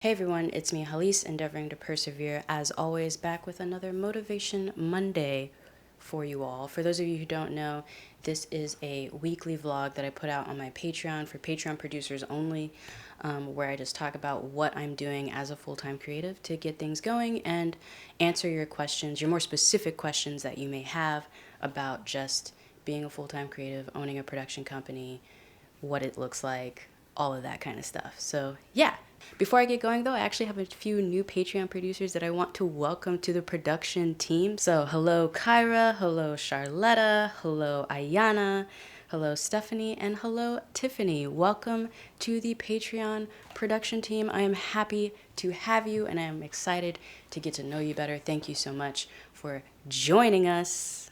Hey everyone, it's me, Hallease, endeavoring to persevere as always, back with another Motivation Monday for you all. For those of you who don't know, this is a weekly vlog that I put out on my Patreon for Patreon producers only, where I just talk about what I'm doing as a full-time creative to get things going and answer your questions, your more specific questions that you may have about just being a full-time creative, owning a production company, what it looks like, all of that kind of stuff. So yeah, before I get going though, I actually have a few new Patreon producers that I want to welcome to the production team. So hello Kyra, hello Charlotta, hello Ayana, hello Stephanie, and hello Tiffany. Welcome to the Patreon production team. I am happy to have you and I am excited to get to know you better. Thank you so much for joining us.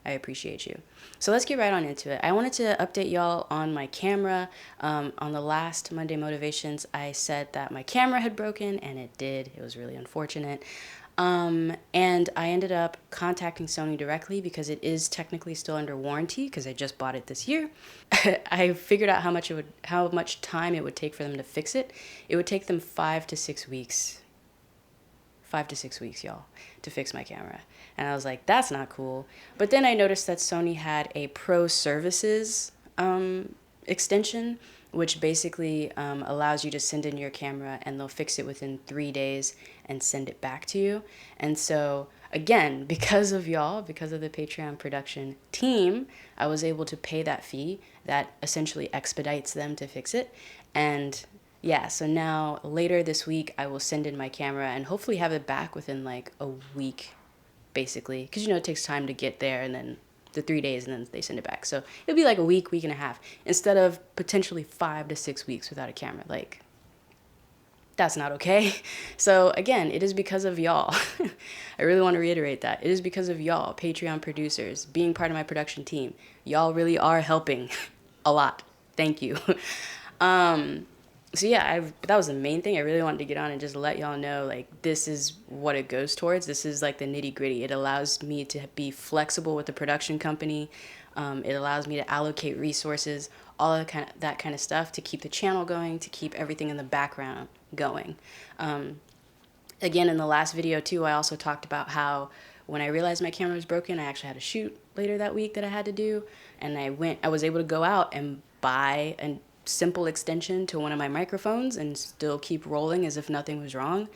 I appreciate you. So let's get right on into it. I wanted to update y'all on my camera. On the last Monday Motivations, I said that my camera had broken, and it did. It was really unfortunate. And I ended up contacting Sony directly because it is technically still under warranty because I just bought it this year. I figured out how much time it would take for them to fix it. It would take them 5 to 6 weeks. 5 to 6 weeks, y'all, to fix my camera. And I was like, that's not cool. But then I noticed that Sony had a Pro Services extension, which basically allows you to send in your camera and they'll fix it within 3 days and send it back to you. And so, again, because of y'all, because of the Patreon production team, I was able to pay that fee that essentially expedites them to fix it. And yeah, so now later this week, I will send in my camera and hopefully have it back within like a week, basically. Because, it takes time to get there and then the 3 days and then they send it back. So it'll be like a week and a half instead of potentially 5 to 6 weeks without a camera. Like, that's not okay. So again, it is because of y'all. I really want to reiterate that. It is because of y'all, Patreon producers, being part of my production team. Y'all really are helping a lot. Thank you. So yeah, that was the main thing. I really wanted to get on and just let y'all know, like, this is what it goes towards. This is like the nitty gritty. It allows me to be flexible with the production company. It allows me to allocate resources, all of that kind of stuff to keep the channel going, to keep everything in the background going. Again, in the last video too, I also talked about how when I realized my camera was broken, I actually had a shoot later that week that I had to do. And I was able to go out and buy a simple extension to one of my microphones and still keep rolling as if nothing was wrong.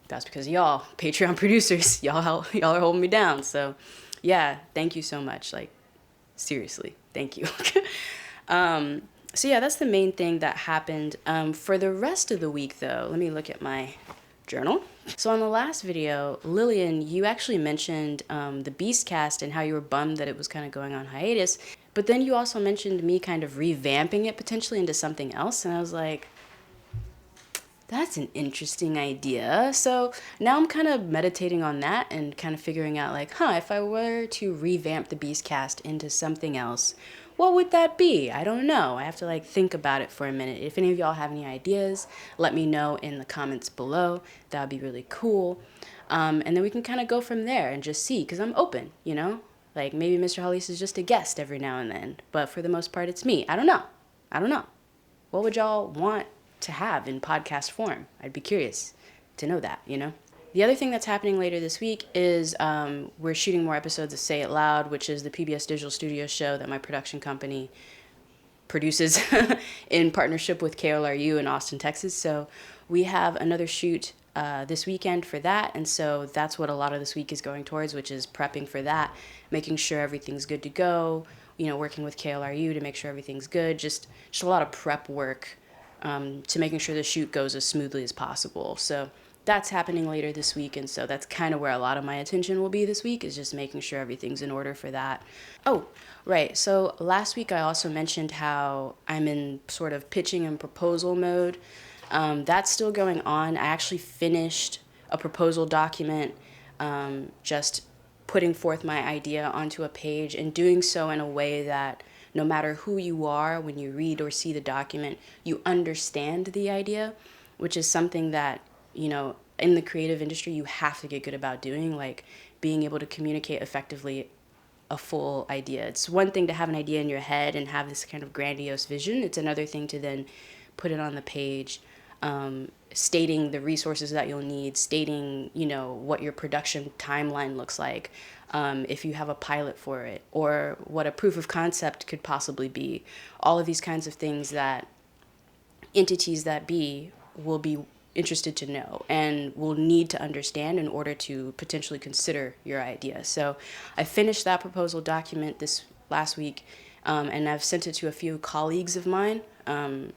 That's because y'all, Patreon producers, y'all are holding me down. So yeah, thank you so much. Like, seriously, thank you. So yeah, that's the main thing that happened. For the rest of the week though, let me look at my journal. So on the last video, Lillian, you actually mentioned the Beastcast and how you were bummed that it was kind of going on hiatus. But then you also mentioned me kind of revamping it potentially into something else. And I was like, that's an interesting idea. So now I'm kind of meditating on that and kind of figuring out like, if I were to revamp the Beastcast into something else, what would that be? I don't know. I have to like think about it for a minute. If any of y'all have any ideas, let me know in the comments below. That would be really cool. And then we can kind of go from there and just see, because I'm open, Like maybe Mr. Hallease is just a guest every now and then, but for the most part, it's me. I don't know. What would y'all want to have in podcast form? I'd be curious to know that, The other thing that's happening later this week is we're shooting more episodes of Say It Loud, which is the PBS Digital Studio show that my production company produces in partnership with KLRU in Austin, Texas. So we have another shoot this weekend for that, and so that's what a lot of this week is going towards, which is prepping for that, making sure everything's good to go, working with KLRU to make sure everything's good, just a lot of prep work to making sure the shoot goes as smoothly as possible. So that's happening later this week, and so that's kind of where a lot of my attention will be this week, is just making sure everything's in order for that. Oh, right, so last week I also mentioned how I'm in sort of pitching and proposal mode. That's still going on. I actually finished a proposal document, just putting forth my idea onto a page and doing so in a way that no matter who you are, when you read or see the document, you understand the idea, which is something that, in the creative industry, you have to get good about doing, like being able to communicate effectively a full idea. It's one thing to have an idea in your head and have this kind of grandiose vision. It's another thing to then put it on the page stating the resources that you'll need, stating, what your production timeline looks like, if you have a pilot for it, or what a proof of concept could possibly be. All of these kinds of things that entities that be will be interested to know and will need to understand in order to potentially consider your idea. So I finished that proposal document this last week, and I've sent it to a few colleagues of mine,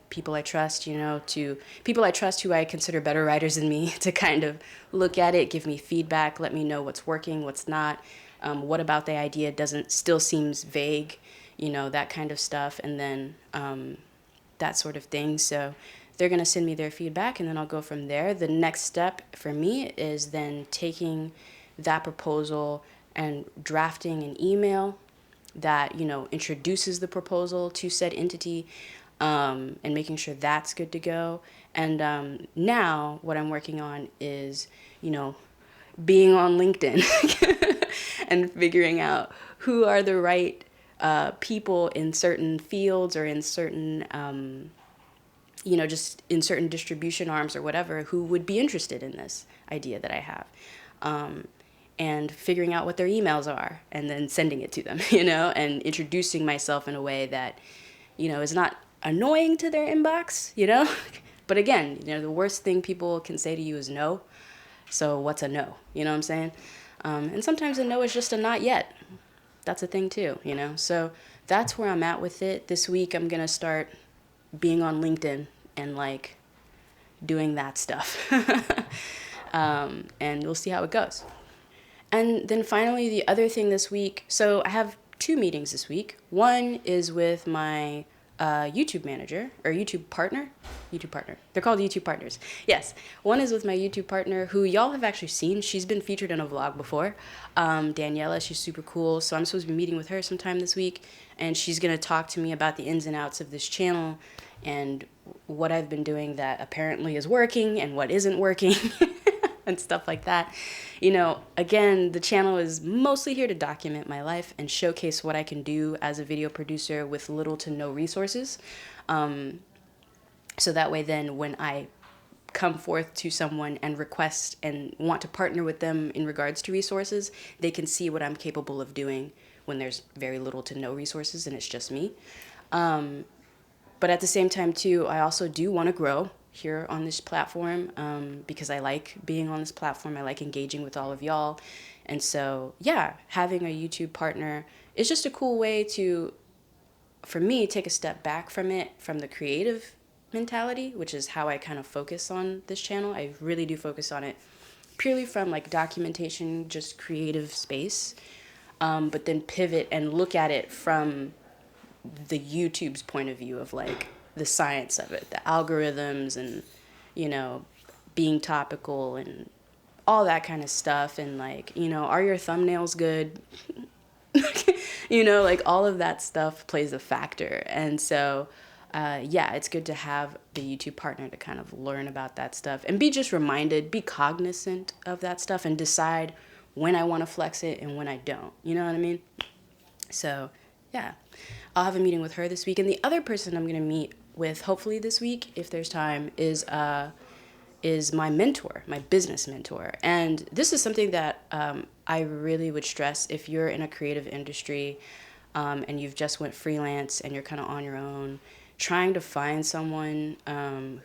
people I trust, to people I trust who I consider better writers than me, to kind of look at it, give me feedback, let me know what's working, what's not, what about the idea still seems vague, that kind of stuff, and then that sort of thing. So they're going to send me their feedback, and then I'll go from there. The next step for me is then taking that proposal and drafting an email that, introduces the proposal to said entity, and making sure that's good to go. And now what I'm working on is, being on LinkedIn and figuring out who are the right people in certain fields or in certain, just in certain distribution arms or whatever, who would be interested in this idea that I have. And figuring out what their emails are and then sending it to them, and introducing myself in a way that, is not annoying to their inbox, But again, the worst thing people can say to you is no. So what's a no? You know what I'm saying? And sometimes a no is just a not yet. That's a thing too, So that's where I'm at with it. This week I'm going to start being on LinkedIn and doing that stuff. And we'll see how it goes. And then finally, the other thing this week, so I have 2 meetings this week. One is with my YouTube manager, or YouTube partner. They're called YouTube partners. Yes. One is with my YouTube partner, who y'all have actually seen. She's been featured in a vlog before. Daniela, she's super cool. So I'm supposed to be meeting with her sometime this week. And she's going to talk to me about the ins and outs of this channel and what I've been doing that apparently is working and what isn't working. And stuff like that. Again, the channel is mostly here to document my life and showcase what I can do as a video producer with little to no resources. So that way then when I come forth to someone and request and want to partner with them in regards to resources, they can see what I'm capable of doing when there's very little to no resources and it's just me. But at the same time too, I also do want to grow here on this platform, because I like being on this platform. I like engaging with all of y'all. And so, yeah, having a YouTube partner is just a cool way to, for me, take a step back from it, from the creative mentality, which is how I kind of focus on this channel. I really do focus on it purely from documentation, just creative space, but then pivot and look at it from the YouTube's point of view of the science of it, the algorithms and, being topical and all that kind of stuff. And are your thumbnails good? All of that stuff plays a factor. And so, it's good to have the YouTube partner to kind of learn about that stuff and be just reminded, be cognizant of that stuff and decide when I want to flex it and when I don't. You know what I mean? So, yeah, I'll have a meeting with her this week. And the other person I'm going to meet with, hopefully this week, if there's time, is my mentor, my business mentor. And this is something that I really would stress if you're in a creative industry and you've just went freelance and you're kind of on your own. Trying to find someone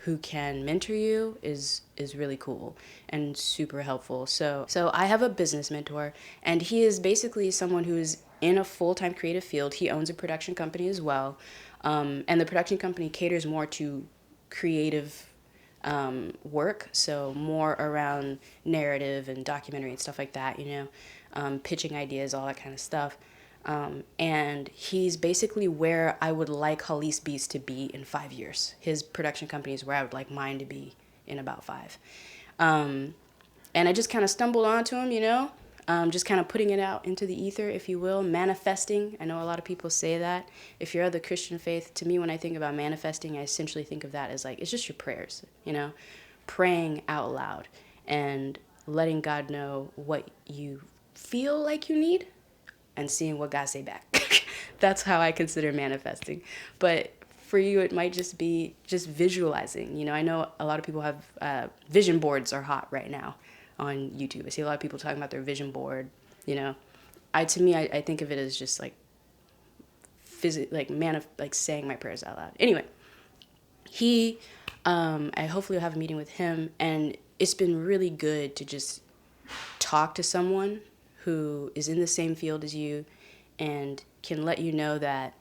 who can mentor you is really cool and super helpful. So I have a business mentor, and he is basically someone who is in a full-time creative field. He owns a production company as well. And the production company caters more to creative work, so more around narrative and documentary and stuff like that, pitching ideas, all that kind of stuff. And he's basically where I would like Hallease Beats to be in 5 years. His production company is where I would like mine to be in about 5. And I just kind of stumbled onto him, just kind of putting it out into the ether, if you will, manifesting. I know a lot of people say that. If you're of the Christian faith, to me, when I think about manifesting, I essentially think of that as it's just your prayers, praying out loud and letting God know what you feel like you need and seeing what God say back. That's how I consider manifesting. But For you, it might just be just visualizing. You know, I know a lot of people have vision boards are hot right now on YouTube. I see a lot of people talking about their vision board. You know, to me, I think of it as just like like saying my prayers out loud. Anyway, I hopefully will have a meeting with him, and it's been really good to just talk to someone who is in the same field as you and can let you know that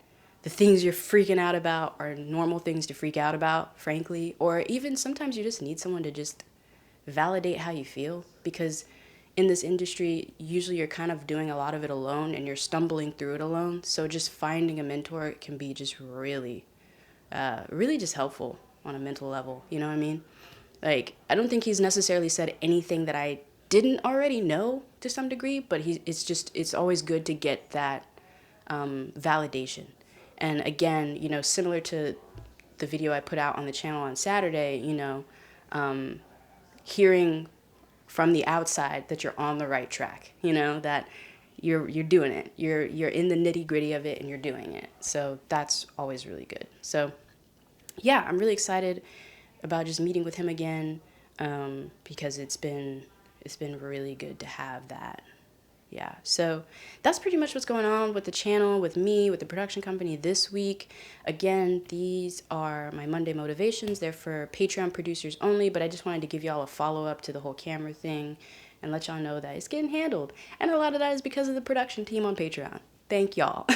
the things you're freaking out about are normal things to freak out about, frankly, or even sometimes you just need someone to just validate how you feel, because in this industry, usually you're kind of doing a lot of it alone and you're stumbling through it alone. So just finding a mentor can be just really, really just helpful on a mental level. You know what I mean? Like, I don't think he's necessarily said anything that I didn't already know to some degree, but it's always good to get that validation. And again, you know, similar to the video I put out on the channel on Saturday, you know, hearing from the outside that you're on the right track, you know, that you're doing it. You're in the nitty-gritty of it and you're doing it. So that's always really good. So yeah, I'm really excited about just meeting with him again, because it's been really good to have that. Yeah, so that's pretty much what's going on with the channel, with me, with the production company this week. Again, these are my Monday motivations. They're for Patreon producers only, but I just wanted to give y'all a follow-up to the whole camera thing and let y'all know that it's getting handled. And a lot of that is because of the production team on Patreon. Thank y'all.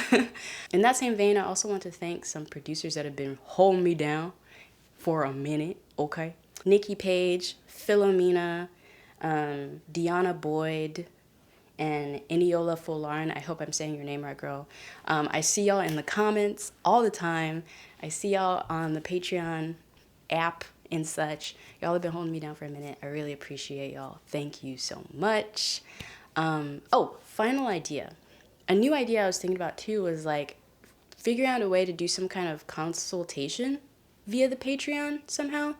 In that same vein, I also want to thank some producers that have been holding me down for a minute, okay? Nikki Page, Philomena, Deanna Boyd, and Eniola Folarin. I hope I'm saying your name right, girl. I see y'all in the comments all the time. I see y'all on the Patreon app and such. Y'all have been holding me down for a minute. I really appreciate y'all. Thank you so much. Oh, final idea. A new idea I was thinking about too was like figuring out a way to do some kind of consultation via the Patreon somehow.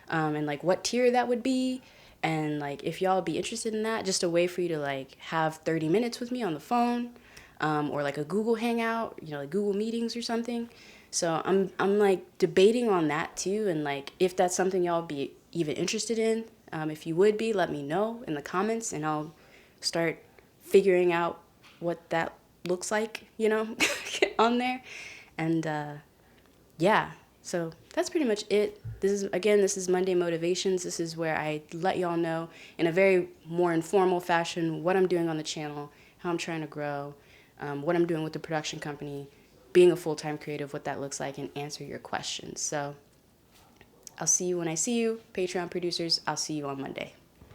And like what tier that would be. And like if y'all be interested in that, just a way for you to like have 30 minutes with me on the phone, or like a Google Hangout, you know, like Google Meetings or something. So I'm like debating on that too, and like if that's something y'all be even interested in, if you would be, let me know in the comments, and I'll start figuring out what that looks like, you know, on there. And yeah. So that's pretty much it. This is Monday Motivations. This is where I let y'all know in a very more informal fashion what I'm doing on the channel, how I'm trying to grow, what I'm doing with the production company, being a full-time creative, what that looks like, and answer your questions. So I'll see you when I see you. Patreon producers, I'll see you on Monday.